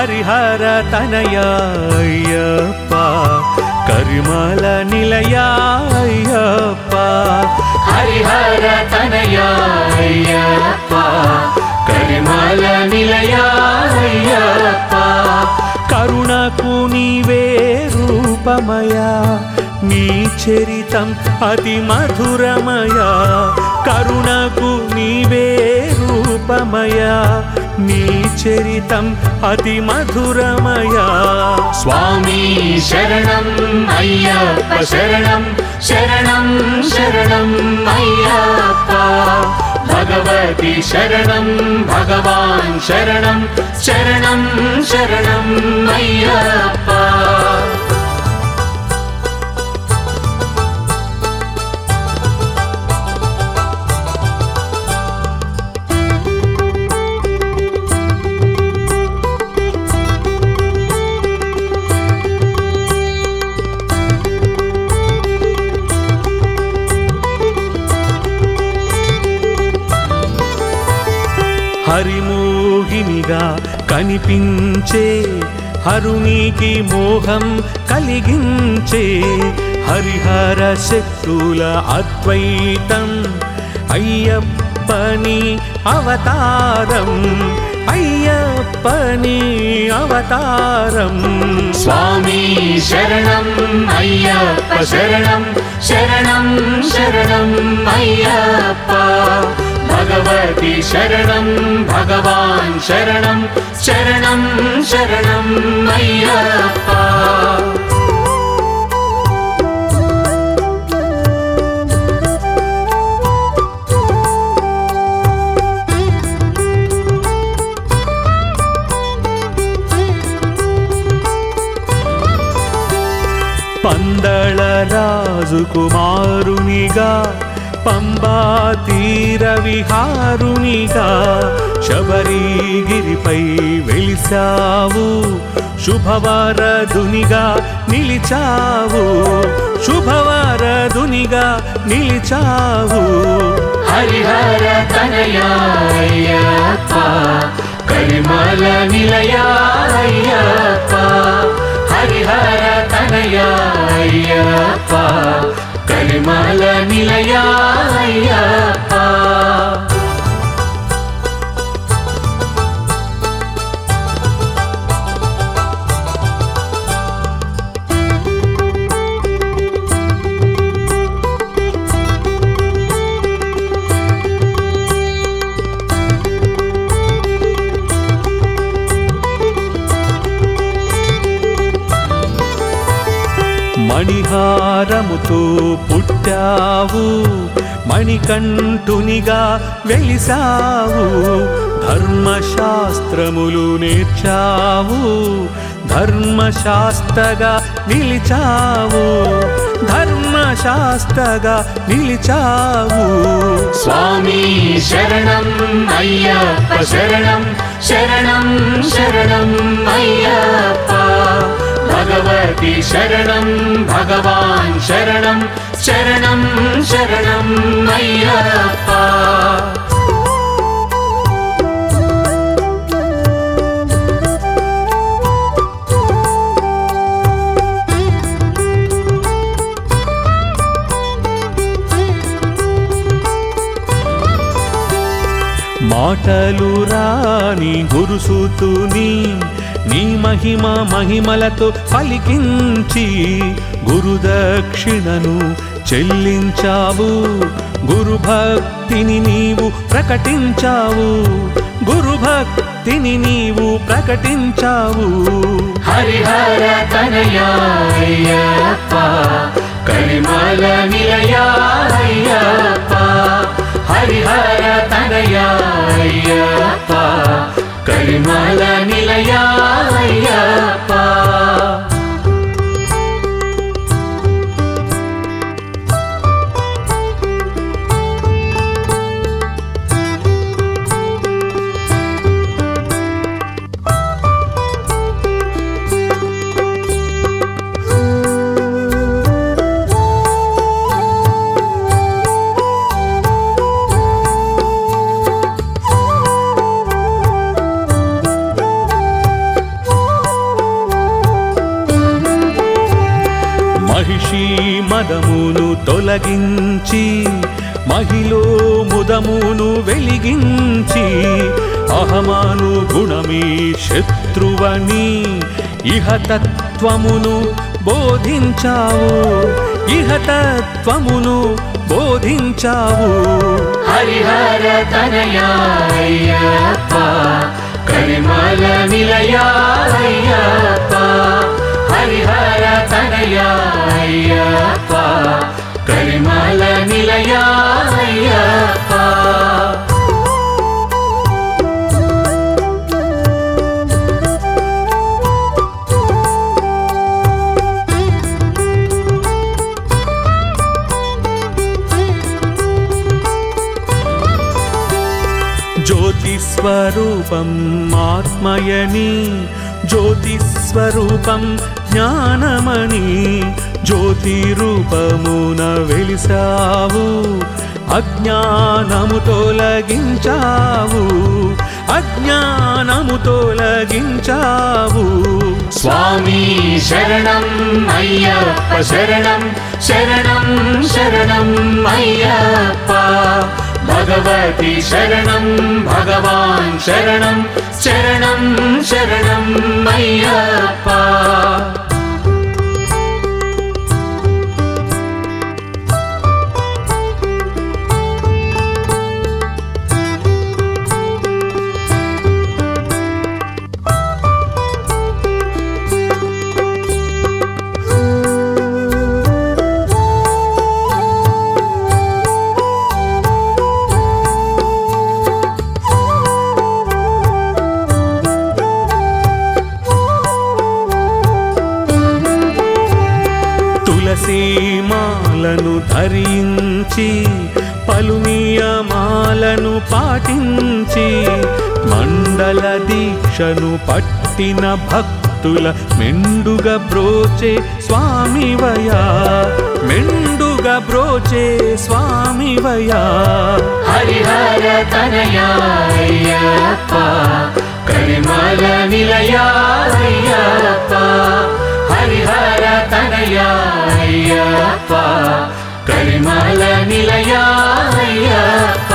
హరిహర తనయ అయ్యప్ప కరిమల నిలయ అయ్యప్ప హరిహర తనయ అయ్యప్ప కరిమల నిలయ అయ్యప్ప కరుణకు నీవే రూపమయా నీ చరితం అతి మధురమయా కరుణకు నీవే రూపమయా నీ చరితం అతి మధురమయా స్వామి శరణం అయ్యప్ప శరణం శరణం శరణం అయ్యప్ప భగవతి శరణం భగవాన్ శరణం శరణం శరణం అయ్యప్ప హరిమోహినిగా కనిపించే హరునికి మోహం కలిగించే హరిహర శక్తుల అద్వైతం అయ్యప్పని అవతారం అయ్యప్పని అవతారం స్వామి శరణం అయ్యప్ప శరణం శరణం శరణం అయ్యప్ప భగవతి శరణం భగవాన్ శరణం శరణం శరణం అయ్యప్ప పందళ రాజుకుమారునిగా పంబా తీర విహారునిగా శబరిగిరిపై వెలిసావు శుభవారధునిగా నిలిచావు శుభవారధునిగా నిలిచావు హరిహర తనయ అయ్యప్ప కరిమల నిలయ అయ్యప్ప హరిహర తనయ అయ్యప్ప కరిమల నిలయ అయ్యప్ప మణిహారముతో పుట్టావు మణికంఠునిగా వెలిసావు ధర్మశాస్త్రములు నేర్చావు ధర్మశాస్త్రగా నిలిచావు ధర్మశాస్త్రగా నిలిచావు స్వామి శరణం అయ్యప్ప శరణం శరణం శరణం అయ్యప్ప భగవతి శరణం భగవాన్ శరణం శరణం శరణం అయ్యప్ప మాటలు రాని గురుసూతుని నీ మహిమ మహిమలతో పలికించి గురుదక్షిణను చెల్లించావు గురుభక్తిని నీవు ప్రకటించావు గురుభక్తిని నీవు ప్రకటించావు హరిహర తనయ అయ్యప్ప కరిమల నిలయ అయ్యప్ప హరిహర తనయ అయ్యప్ప కరిమల నిలయ అయ్యప్ప మదమును తొలగించి మహిలో ముదమును వెలిగించి అహమాను గుణమీ శత్రువని ఇహతత్వమును బోధించావు ఇహతత్వమును బోధించావు హరిహర తనయా అయ్యప్ప కరిమల నిలయా అయ్యప్ప హరిహర తనయా అయ్యప్ప కరిమల నిలయా అయ్యప్ప జ్యోతిస్వరూపం ఆత్మయని జ్యోతిస్వరూపం జ్ఞానమని జ్యోతి రూపమున వెలిసావు అజ్ఞానము తొలగించావు అజ్ఞానము తొలగించావు స్వామి శరణం అయ్యప్ప శరణం శరణం శరణం అయ్యప్ప భగవతి శరణం భగవాన్ శరణం శరణం శరణం అయ్యప్ప తులసీమాలను ధరించి పలు నియమాలను పాటించి మండల దీక్షను పట్టిన భక్తుల మెండుగా బ్రోచే స్వామివయా మెండుగా బ్రోచే స్వామివయా హరిహర తనయా అయ్యప్ప కరిమల నిలయా అయ్యప్ప హరిహర తనయా అయ్యప్ప కరిమల నిలయా అయ్యప్ప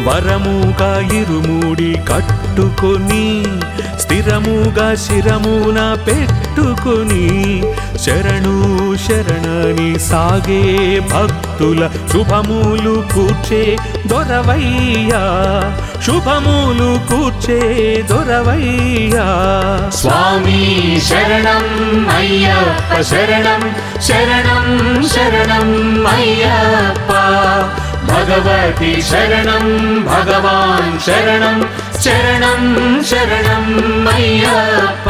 వరముగా ఇరుముడి కట్టుకొని స్థిరముగా శిరమున పెట్టుకొని శరణు శరణని సాగే భక్తుల శుభములు కూర్చే దొరవయ్యా శుభములు కూర్చే దొరవయ్యా స్వామి శరణం అయ్యప్ప శరణం శరణం శరణం అయ్యప్ప భగవతి శరణం భగవాన్ శరణం శరణం శరణం అయ్యప్ప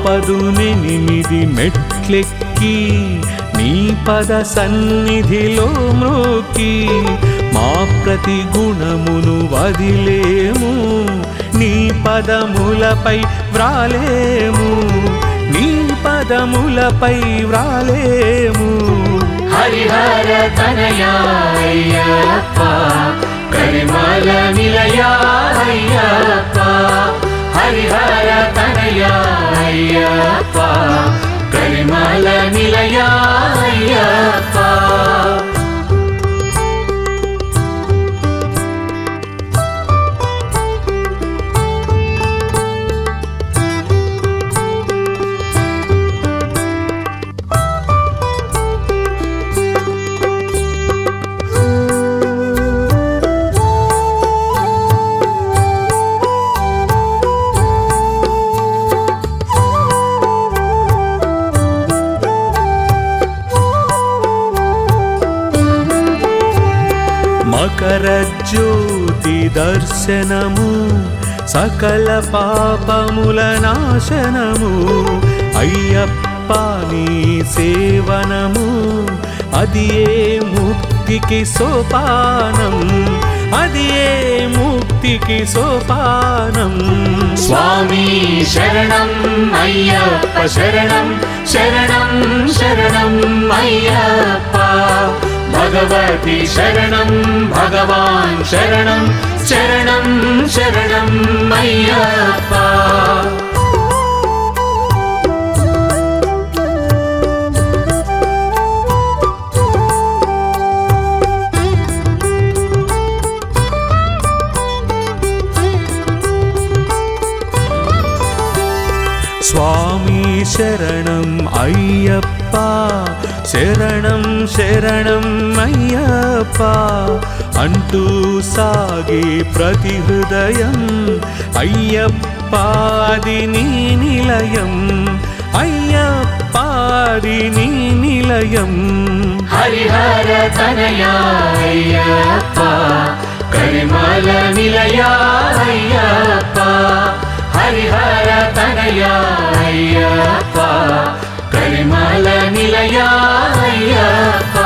పదునెనిమిది మెట్లెక్కి నీ పద సన్నిధిలో మ్రోకి మా ప్రతి గుణమును వదిలేము నీ పదములపై వ్రాలేము నీ పదములపై వ్రాలేము హరిహర తనయా అయ్యప్ప కరిమల నిలయా అయ్యప్ప హరిహర తనయా అయ్యప్ప కరిమల నిలయా అయ్యప్ప మకరజ్యోతి దర్శనము సకల పాపముల నాశనము అయ్యప్ప నీ సేవనము అది ఏ ముక్తికి సోపానం అది ఏ ముక్తికి సోపానం స్వామి శరణం అయ్యప్ప శరణం శరణం శరణం అయ్యప్ప భగవతి శరణం భగవాన్ శరణం శరణం శరణం అయ్యప్ప స్వామి శరణం అయ్యప్ప శరణం శరణం అయ్యప్ప అంటూ సాగే ప్రతి హృదయం అయ్యప్ప అది నీ నిలయం అయ్యప్ప అది నీ నిలయం హరిహర తనయా అయ్యప్ప కరిమల నిలయా అయ్యప్ప హరిహర తనయా అయ్యప్ప కరిమల నిలయా అయ్యప్ప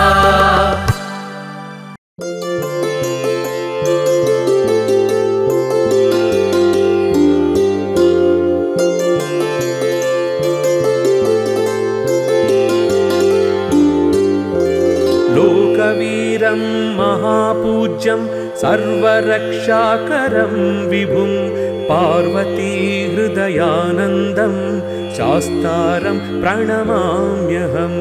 లోకవీరం మహాపూజ్యం సర్వరక్షాకరం విభుం పార్వతీ హృదయానందం శాస్తారం ప్రణమామ్యహం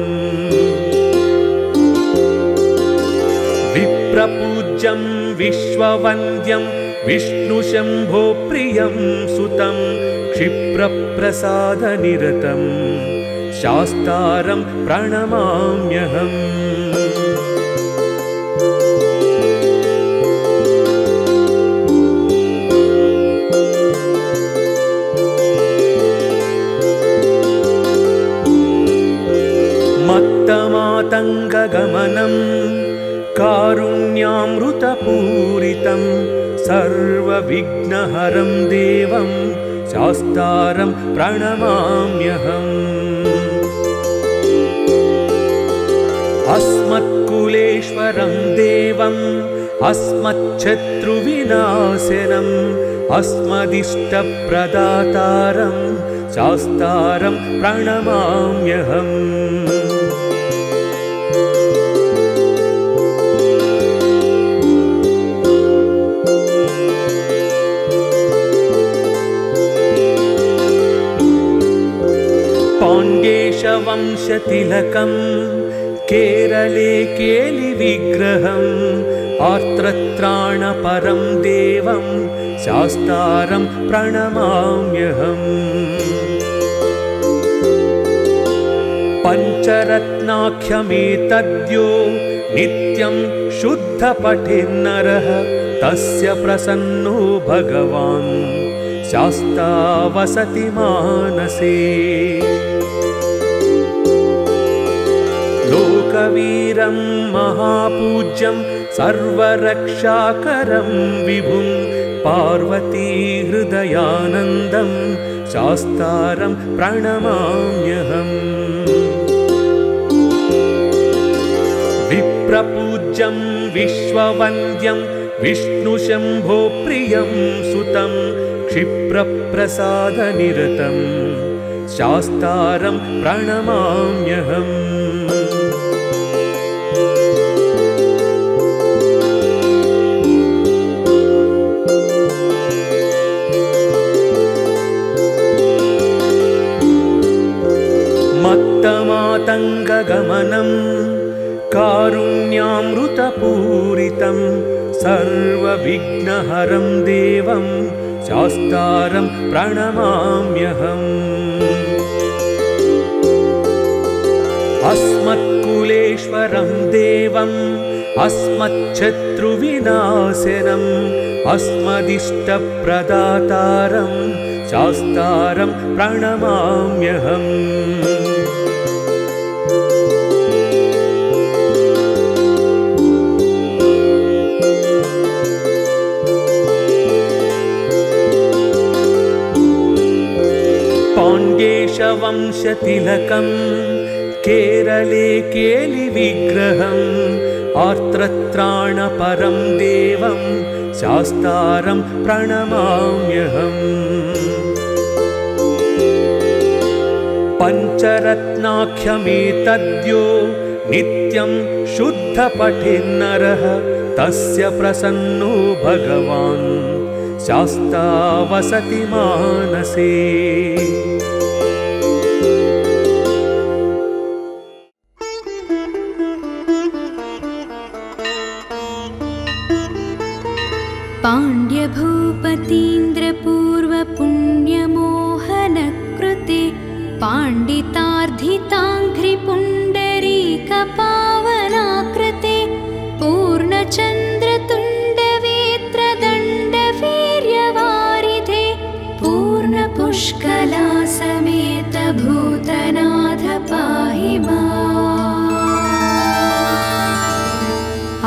విప్రపూజ్యం విశ్వవంద్యం విష్ణుశంభో ప్రియం సుతం క్షిప్రప్రసాదనిరతం శాస్తారం ప్రణమామ్యహం మత్తమాతంగగమనం కారుణ్యామృతపూరితం సర్వవిఘ్నహరం దేవం శాస్తారం ప్రణమామ్యహం అస్మత్కులేశ్వరం దేవం అస్మచ్చత్రువినాశనం అస్మదిష్టప్రదాతారం శాస్తారం ప్రణమామ్యహం పాండ్యేశవంశతిలకం కేరళే కేలివిగ్రహం ఆర్త్రత్రాణపరం దేవం శాస్తారం ప్రణమామ్యహం పంచరత్నాఖ్యమేతద్యో నిత్యం శుద్ధపఠిన్నరః తస్య ప్రసన్నో భగవాన్ శాస్తా వసతి మానసే లోకవీరం మహాపూజ్యం సర్వరక్షాకరం విభుం పార్వతీ హృదయానందం శాస్తారం ప్రణమామ్యహం విప్రపూజ్యం విశ్వవంద్యం విష్ణుశంభో ప్రియం సుతం క్షిప్రప్రసాదనిరతం శాస్తారం ప్రణమామ్యహం మత్తమాతంగగమనం కారుణ్యామృతపూరితం సర్వవిఘ్నహరం దేవం శాస్తారం ప్రణమామ్యహం అస్మత్కులేశ్వరం దేవం అస్మచ్చత్రువినాశనం అస్మదిష్టప్రదాతారం శాస్తారం ప్రణమామ్యహం वंशतिलकं केरले केलिविग्रहम् आर्तत्राणपरं देवं शास्तारं प्रणमाम्यहम् पञ्चरत्नाख्यमेतद्यो नित्यं शुद्धपठेन्नरः तस्य प्रसन्नो भगवान् शास्ता वसति मानसे। पाण्ड्यभूपतीन्द्रपूर्वपुण्यमोहनकृते पाण्डितार्धिताङ्घ्रिपुण्डरीकपावनाकृते पूर्णचन्द्रतुण्डवेत्रदण्डवीर्यवारिधे पूर्णपुष्कलासमेत भूतनाथ पाहि माम्।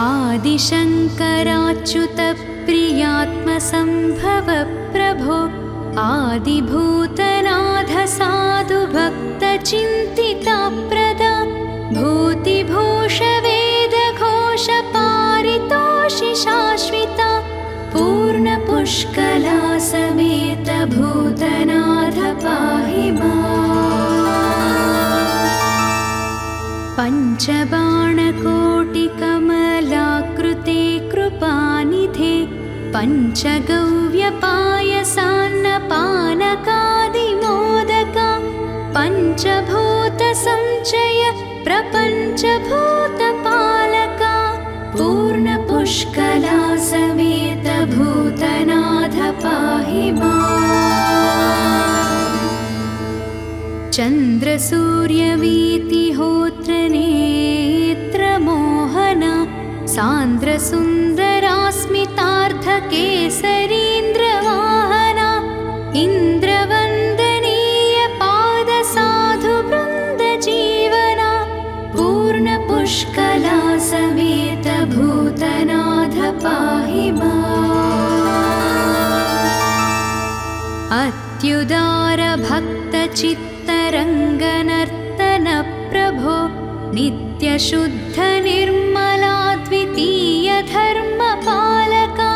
आदिशङ्कराच्युत प्रियात्मसम्भव प्रभो आदिभूतनाथ साधु भक्तचिन्तिताप्रदा भूतिभूषवेदघोष पारितोषि शाश्विता पूर्णपुष्कला समेत भूतनाथ पाहि माम्। पञ्चबाणकोटिकमलाकृते कृपानिधे पञ्चगव्यपायसान्नपानकादिमोदका पञ्चभूतसञ्चय प्रपञ्चभूतपालका पूर्णपुष्कला समेत भूतनाथ पाहि माम्। चन्द्रसूर्यवीतिहोत्रनेत्रमोहना सान्द्रसुन्दरास्मितार्धकेसरीन्द्रवाहना इन्द्रवन्दनीय पादसाधुवृन्दजीवना पूर्णपुष्कला समेत भूतनाथ पाहि माम्। अत्युदारभक्तचित्तरङ्गनर्तनप्रभो नित्यशुद्धनिर्मलाद्वितीयधर्मपालका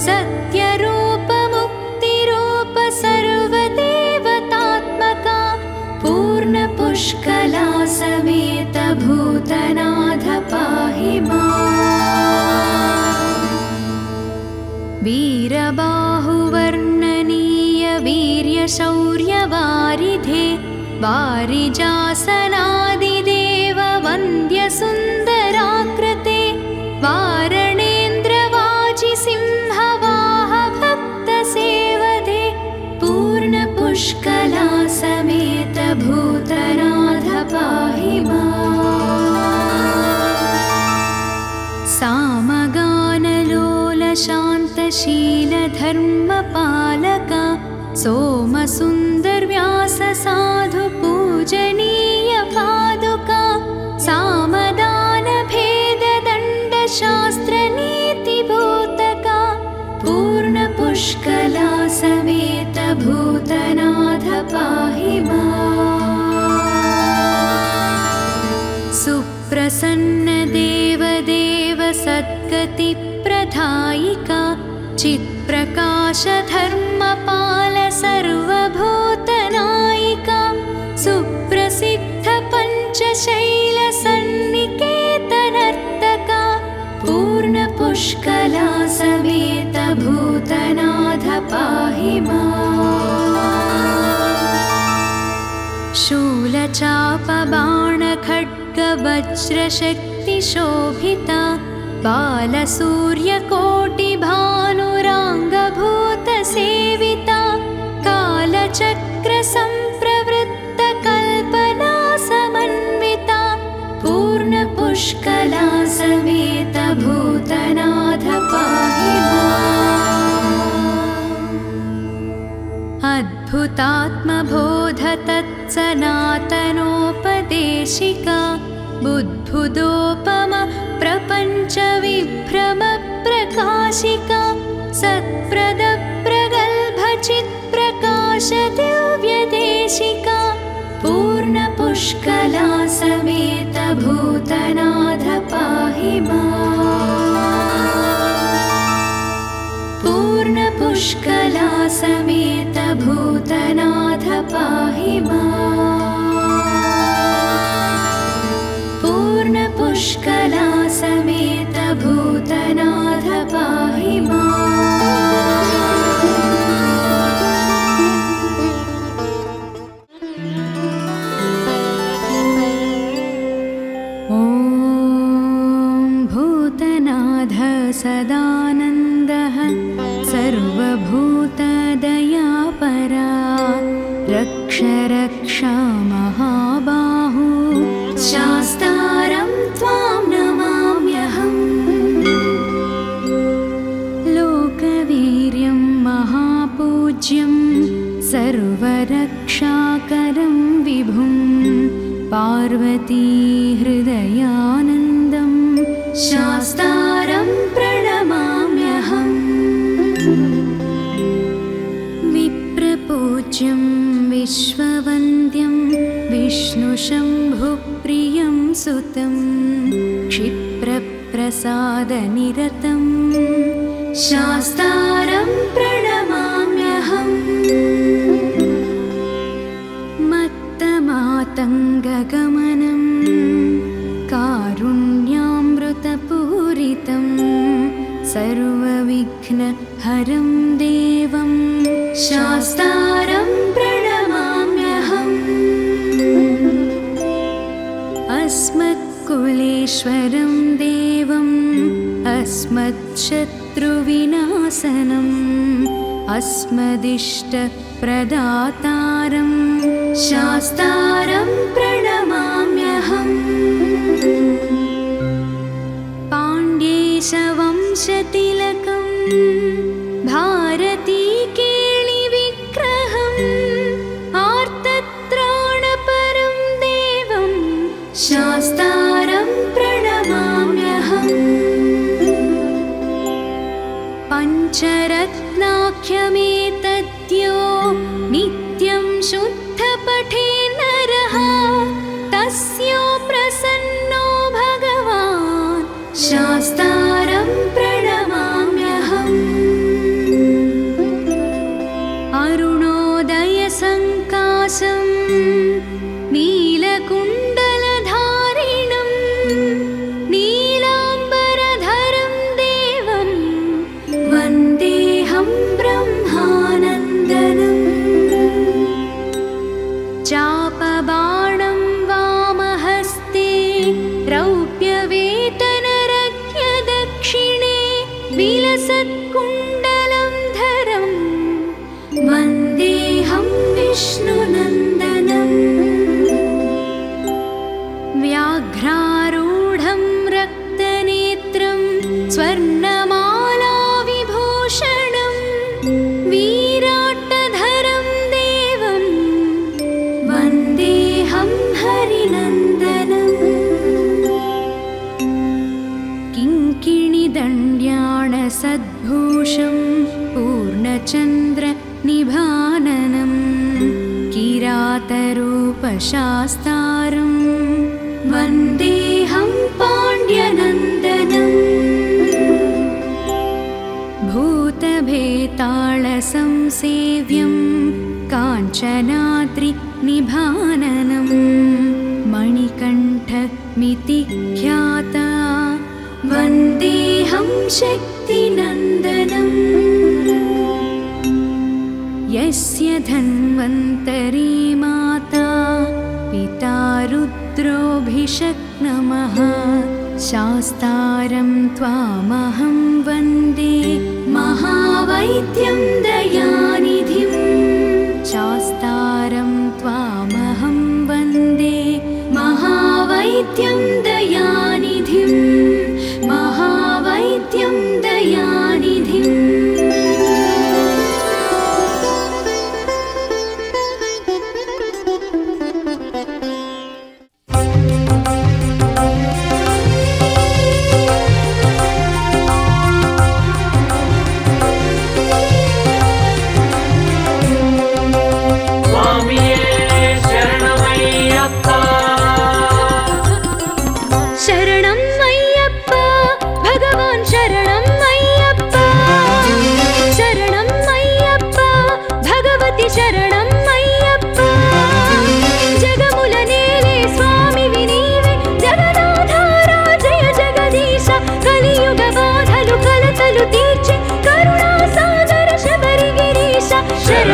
सत्यरूपमुक्तिरूप सर्वदेवतात्मका पूर्णपुष्कला समेत भूतनाथ पाहि माम्। वीरबाहुवर्णनीय वीर्यशौर्यवारिधे वारिजासनादिदेव वन्द्यसुन्दराकृते वारणेन्द्रवाजिसिंहवाह भक्तसेवदे पूर्णपुष्कला समेत भूतनाथ पाहि माम्। सामगानलोलशान्तशीलधर्मपालका सोमसुन्दरव्याससाधु पूजनीय पादुका सामदानभेददण्डशास्त्रनीतिभूतका पूर्णपुष्कला समेत भूतनाथ पाहि माम्। सुप्रसन्नदेवदेव सद्गतिप्रदायिका चित्प्रकाशधर्मपाल सर्वभूतनायिका सुप्रसिद्ध पञ्चशैलसन्निकेतनर्तका पूर्णपुष्कला समेत भूतनाथ पाहि माम्। शूलचापबाणखड्गवज्रशक्तिशोभिता बालसूर्यकोटिभानुराङ्गभूतसेविता कालचक्रसम्प्रवृत्तकल्पना समन्विता पूर्णपुष्कला समेत भूतनाथ पाहि माम्। अद्भुतात्मबोध तत्सनातनोपदेशिका बुद्बुदोपम प्रपञ्च विभ्रम प्रकाशिका सत्प्रद प्रगल्भ चित्प्रकाश दिव्यदेशिका पूर्णपुष्कला समेत भूतनाथ पाहि माम् पूर्णपुष्कला समेत भूतनाथ पाहि माम् पूर्णपुष्कला समेत भूतनाथ पाहि सदानन्दः सर्वभूतदयापरा रक्ष रक्षा महाबाहु शास्तारं त्वां नमाम्यहम् लोकवीर्यं महापूज्यं सर्वरक्षाकरं विभुं पार्वती हृदयानन्दं शास्तारं प्रणमाम्यहम् विप्रपूज्यं विश्ववन्द्यं विष्णुशम्भुप्रियं सुतं क्षिप्रप्रसादनिरतं शास्तारं प्रणमाम्यहम् मत्तमातङ्गगमनं कारुण्यामृतपूरितं सर्वविघ्नहरं देवं शास्तारं प्रणमाम्यहम् अस्मत्कुलेश्वरं देवम् अस्मच्छत्रुविनाशनम् अस्मदिष्टप्रदातारं शास्तारं प्रणमाम्यहम् पाण्ड्येशवंशतिलकं भारतीकेलिविग्रहम् आर्तत्राणपरं देवं शास्तारं प्रणमाम्यहम् पञ्चरत्नाख्यमेतद्यो नित्यं शुद्धपठे नरः तस्यो प्रसन्नो भगवान् शास्तारं प्रणमाम्यहम् अरुणोदयसङ्काशं नीलकुण्डलधारिणं नीलाम्बरधरं देवं वन्देऽहं ब्रह्मानन्दनम् चापबाणं वामहस्ते रौप्यवेतनरज्ञदक्षिणे विलसत्कुण्डलं धरं वन्देऽहं विष्णुनन्दनम् व्याघ्रारूढं रक्तनेत्रं स्वर्णमालाविभूषणं वीराट्टधरं देवं वन्देऽहं हरिनन्दनम् किङ्किणिदण्ड्याणसद्भूषं पूर्णचन्द्रनिभाननं किरातरूपशास्तारं वन्देऽहं पाण्ड्यनन्दनम् भूतभेतालसंसेव्यं काञ्चनाद्रिनिभाननं मणिकण्ठमिति ख्याता वन्देऽहं शक्तिनन्दनम् यस्य धन्वन्तरी माता पिता रुद्रोऽभिषक्नमः शास्तारं त्वामहं वन्दे महावैद्यं दयानिधिं शास्तारं त्वामहं वन्दे महावैद्यं दयानिधिं महावैद्यं दयानिधिम् स्वामिये शरणमय्य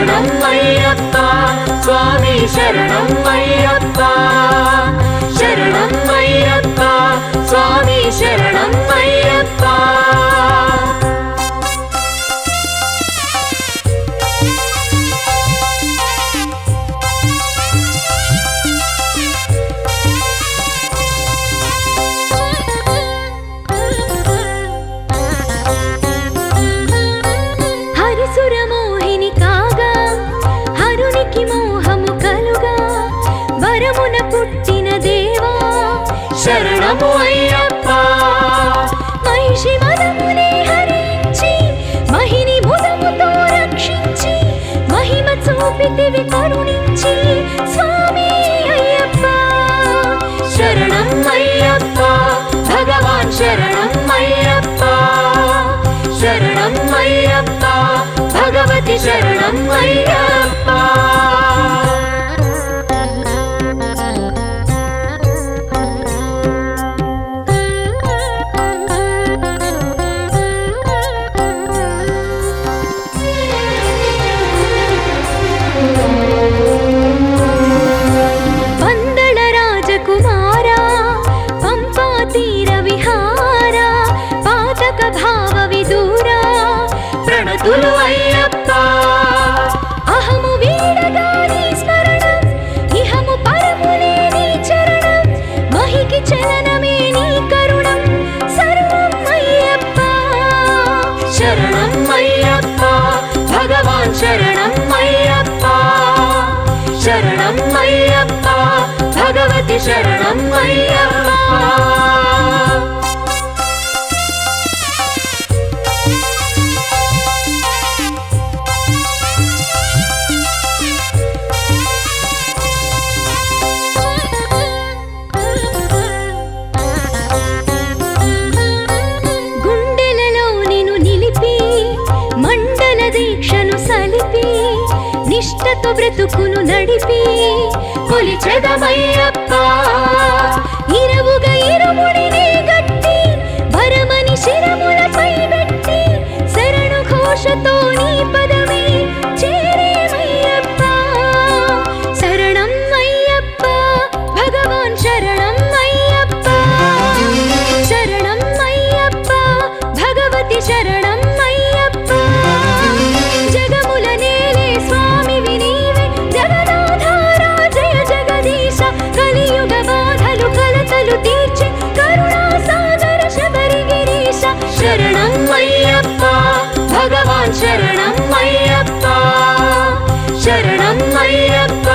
శరణం అయ్యప్ప స్వామి శరణం అయ్యప్ప శరణం అయ్యప్ప స్వామి శరణం అయ్యప్ప హరిసురమోహిని కాగా హరునికి మోహము కలుగా వరమున పుట్టిన దేవా శరణము అయ్యప్ప మహిషి మదమునే హరించి మహిని ముదముతో రక్షించి మహిమ చూపితివి కరుణించి స్వామి అయ్యప్ప శరణం అయ్యప్ప భగవాన్ శరణం అయ్యప్ప శరణం అయ్యప్ప భగవతి శరణం అయ్యప్ప పందళ రాజకుమారా పంపా తీర విహారా పాతక భావ విదూరా ప్రణతులు అయ్యప్ప అహము వీడగా నీ స్మరణం ఇహము పరములే నీ చరణం మహికి చలనమే నీ కరుణం సర్వం అయ్యప్ప శరణం అయ్యప్ప భగవాన్ శరణం అయ్యప్ప శరణం అయ్యప్ప భగవతి శరణం అయ్యప్ప గుండెలలో నిన్ను నిలిపి మండల దీక్షను సలిపి నిష్ఠతో బ్రతుకును నడిపి కొలిచెదమయ్యప్ప ఇరవుగా ఇరుముడిని గట్టి భరమని శిరములపై పెట్టి శరణు ఘోషతో నీ పదమే చేరేమయ్యప్ప శరణం అయ్యప్ప భగవాన్ శరణం అయ్యప్ప శరణం అయ్యప్ప భగవతి శరణం అయ్యప్ప జగముల నేలే స్వామివి నీవే జగదాధారా జయ జగదీశ కలియుగ బాధలు కలతలు తీర్చి కరుణా సాగర శబరిగిరీశ శరణం అయ్యప్ప భగవాన్ శరణం అయ్యప్ప శరణం అయ్యప్ప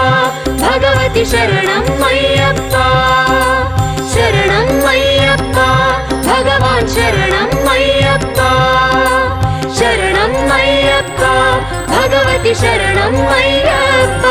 భగవతి శరణం అయ్యప్ప శరణం అయ్యప్ప భగవాన్ శరణం అయ్యప్ప శరణం అయ్యప్ప భగవతి శరణం అయ్యప్ప